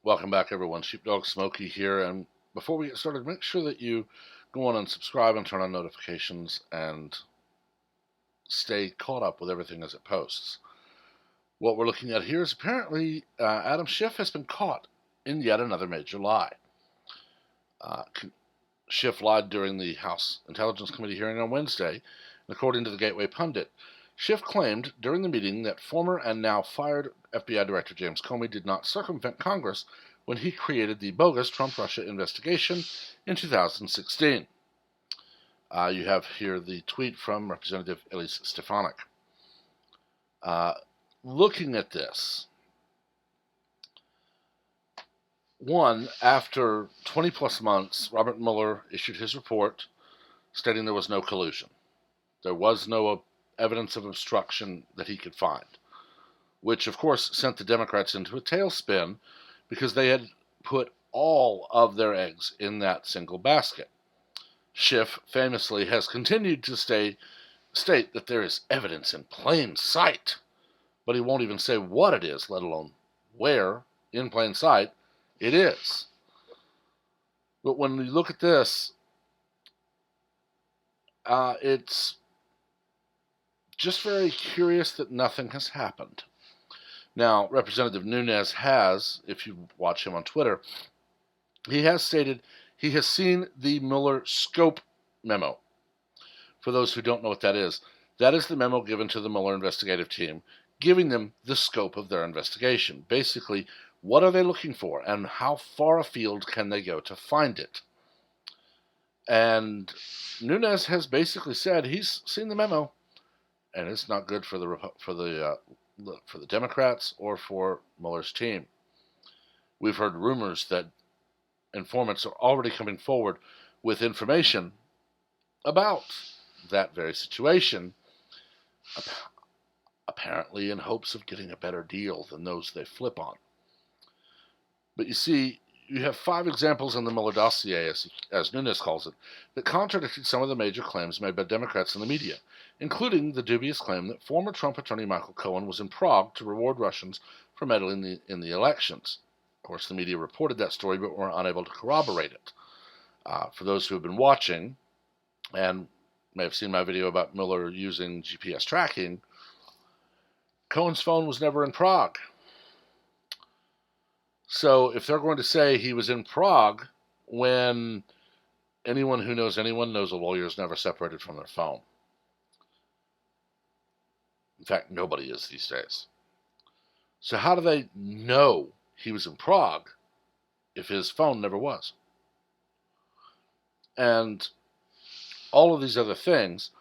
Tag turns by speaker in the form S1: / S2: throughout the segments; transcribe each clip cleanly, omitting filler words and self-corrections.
S1: Welcome back, everyone. Sheepdog Smokey here. And before we get started, make sure that you go on and subscribe and turn on notifications and stay caught up with everything as it posts. What we're looking at here is apparently Adam Schiff has been caught in yet another major lie. Schiff lied during the House Intelligence Committee hearing on Wednesday, and according to the Gateway Pundit, Schiff claimed during the meeting that former and now fired FBI Director James Comey did not circumvent Congress when he created the bogus Trump-Russia investigation in 2016. You have here the tweet from Representative Elise Stefanik. Looking at this, one, after 20 plus months, Robert Mueller issued his report stating there was no collusion. There was no evidence of obstruction that he could find, which of course sent the Democrats into a tailspin because they had put all of their eggs in that single basket. Schiff famously has continued to state that there is evidence in plain sight, but he won't even say what it is, let alone where in plain sight it is. But when you look at this, it's just very curious that nothing has happened. Now, Representative Nunes has, if you watch him on Twitter, he has stated he has seen the Mueller scope memo. For those who don't know what that is the memo given to the Mueller investigative team, giving them the scope of their investigation. Basically, what are they looking for, and how far afield can they go to find it? And Nunes has basically said he's seen the memo, and it's not good for the Democrats or for Mueller's team. We've heard rumors that informants are already coming forward with information about that very situation, apparently in hopes of getting a better deal than those they flip on. But you see, you have 5 examples in the Mueller dossier, as Nunes calls it, that contradicted some of the major claims made by Democrats in the media, including the dubious claim that former Trump attorney Michael Cohen was in Prague to reward Russians for meddling in the elections. Of course, the media reported that story, but were unable to corroborate it. For those who have been watching, and may have seen my video about Mueller using GPS tracking, Cohen's phone was never in Prague. So if they're going to say he was in Prague, when anyone who knows anyone knows a lawyer is never separated from their phone. In fact, nobody is these days. So how do they know he was in Prague if his phone never was? And all of these other things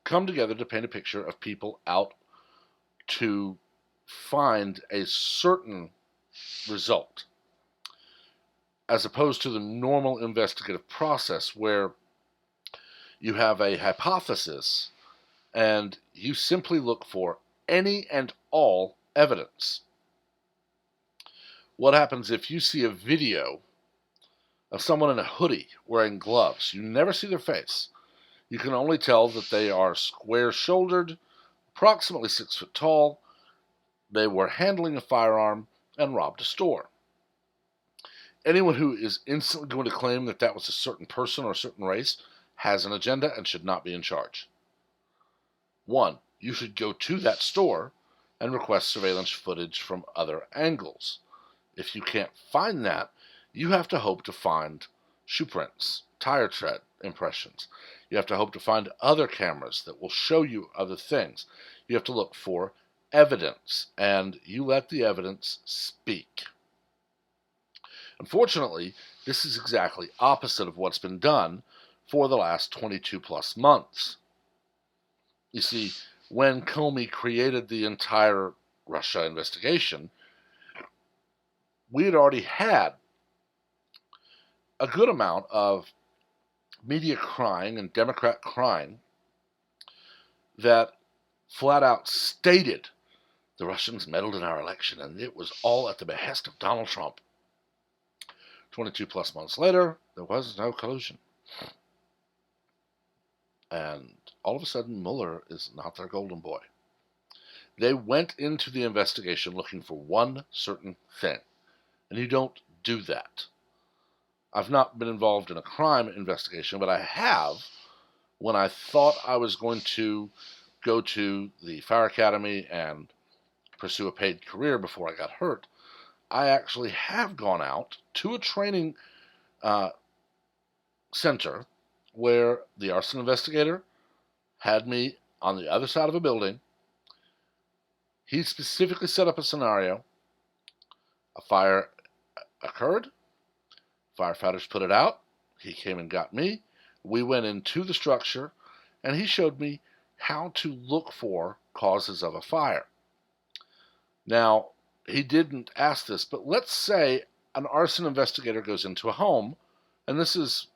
S1: come together to paint a picture of people out to find a certain result, as opposed to the normal investigative process where you have a hypothesis and you simply look for any and all evidence. What happens if you see a video of someone in a hoodie wearing gloves? You never see their face. You can only tell that they are square-shouldered, approximately 6 foot tall. They were handling a firearm and robbed a store. Anyone who is instantly going to claim that that was a certain person or a certain race has an agenda and should not be in charge. 1, you should go to that store and request surveillance footage from other angles. If you can't find that, you have to hope to find shoe prints, tire tread impressions. You have to hope to find other cameras that will show you other things. You have to look for evidence, and you let the evidence speak. Unfortunately, this is exactly opposite of what's been done for the last 22 plus months. You see, when Comey created the entire Russia investigation, we had already had a good amount of media crying and Democrat crying that flat out stated the Russians meddled in our election, and it was all at the behest of Donald Trump. 22 plus months later, there was no collusion. And all of a sudden, Mueller is not their golden boy. They went into the investigation looking for one certain thing, and you don't do that. I've not been involved in a crime investigation, but I have when I thought I was going to go to the fire academy and pursue a paid career before I got hurt. I actually have gone out to a training center where the arson investigator had me on the other side of a building. He specifically set up a scenario. A fire occurred. Firefighters put it out. He came and got me. We went into the structure, and he showed me how to look for causes of a fire. Now, he didn't ask this, but let's say an arson investigator goes into a home, and this is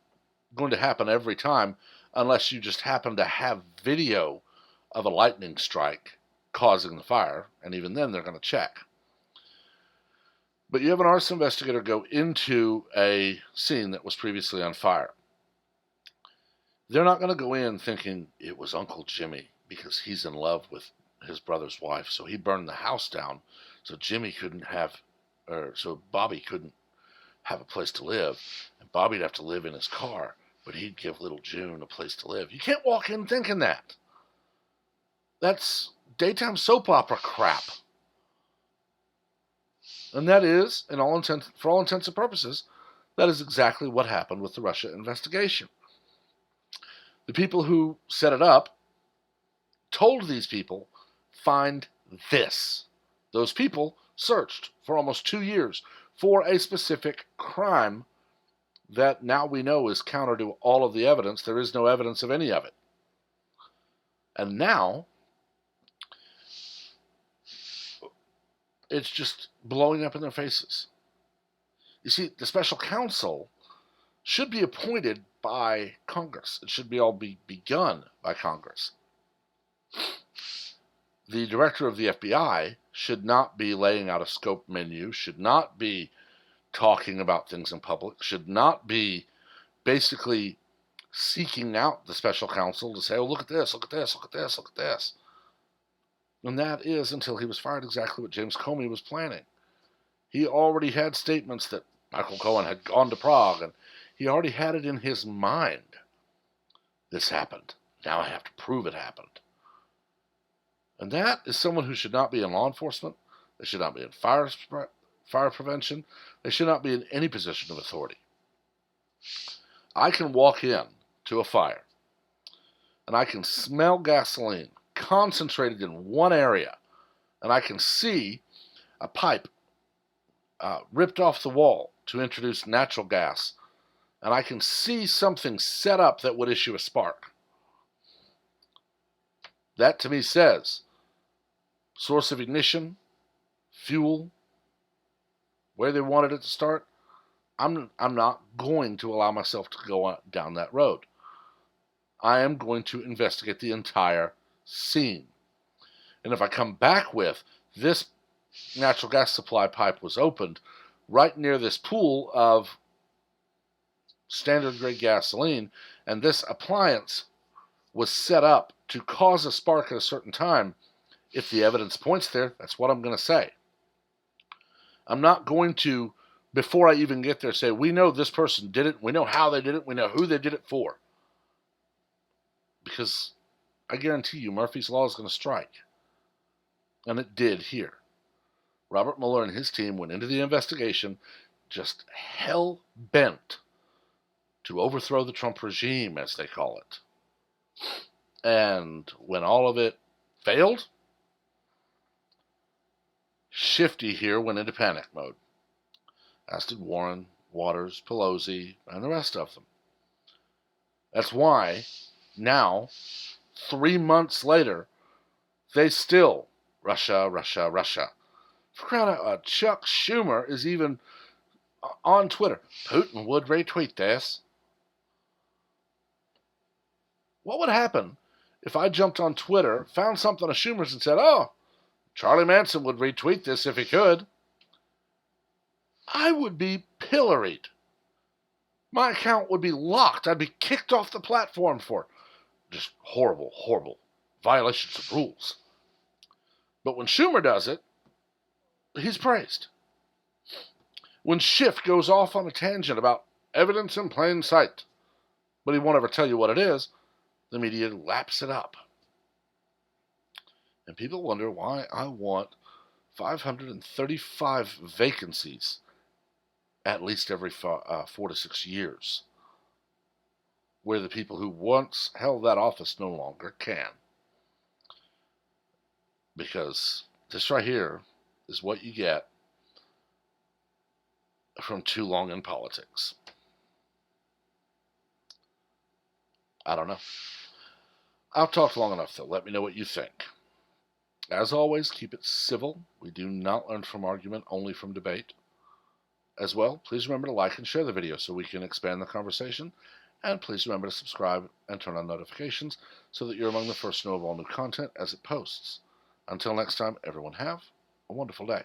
S1: going to happen every time unless you just happen to have video of a lightning strike causing the fire, and even then they're going to check. But you have an arson investigator go into a scene that was previously on fire. They're not going to go in thinking it was Uncle Jimmy because he's in love with his brother's wife, so he burned the house down so Bobby couldn't have a place to live, and Bobby'd have to live in his car, but he'd give little June a place to live. You can't walk in thinking that. That's daytime soap opera crap. And that is, for all intents and purposes, that is exactly what happened with the Russia investigation. The people who set it up told these people, find this. Those people searched for almost 2 years for a specific crime that now we know is counter to all of the evidence. There is no evidence of any of it. And now, it's just blowing up in their faces. You see, the special counsel should be appointed by Congress. It should be begun by Congress. The director of the FBI should not be laying out a scope menu, should not be talking about things in public, should not be basically seeking out the special counsel to say, oh, look at this, look at this, look at this, look at this. And that is, until he was fired, exactly what James Comey was planning. He already had statements that Michael Cohen had gone to Prague, and he already had it in his mind. This happened. Now I have to prove it happened. And that is someone who should not be in law enforcement. They should not be in fire prevention. They should not be in any position of authority. I can walk in to a fire, and I can smell gasoline concentrated in one area, and I can see a pipe ripped off the wall to introduce natural gas, and I can see something set up that would issue a spark. That to me says source of ignition, fuel, where they wanted it to start. I'm not going to allow myself to go down that road. I am going to investigate the entire scene. And if I come back with this natural gas supply pipe was opened right near this pool of standard grade gasoline, and this appliance was set up to cause a spark at a certain time, if the evidence points there, that's what I'm going to say. I'm not going to, before I even get there, say, we know this person did it, we know how they did it, we know who they did it for. Because I guarantee you, Murphy's Law is going to strike. And it did here. Robert Mueller and his team went into the investigation just hell-bent to overthrow the Trump regime, as they call it. And when all of it failed, Shifty here went into panic mode, as did Warren, Waters, Pelosi, and the rest of them. That's why now, 3 months later, they still Russia, Russia, Russia. For crying out loud, Chuck Schumer is even on Twitter. Putin would retweet this. What would happen if I jumped on Twitter, found something of Schumer's and said, oh, Charlie Manson would retweet this if he could? I would be pilloried. My account would be locked. I'd be kicked off the platform for just horrible, horrible violations of rules. But when Schumer does it, he's praised. When Schiff goes off on a tangent about evidence in plain sight, but he won't ever tell you what it is, the media laps it up. And people wonder why I want 535 vacancies at least every 4 to 6 years, where the people who once held that office no longer can. Because this right here is what you get from too long in politics. I don't know. I've talked long enough, though. Let me know what you think. As always, keep it civil. We do not learn from argument, only from debate. As well, please remember to like and share the video so we can expand the conversation. And please remember to subscribe and turn on notifications so that you're among the first to know of all new content as it posts. Until next time, everyone have a wonderful day.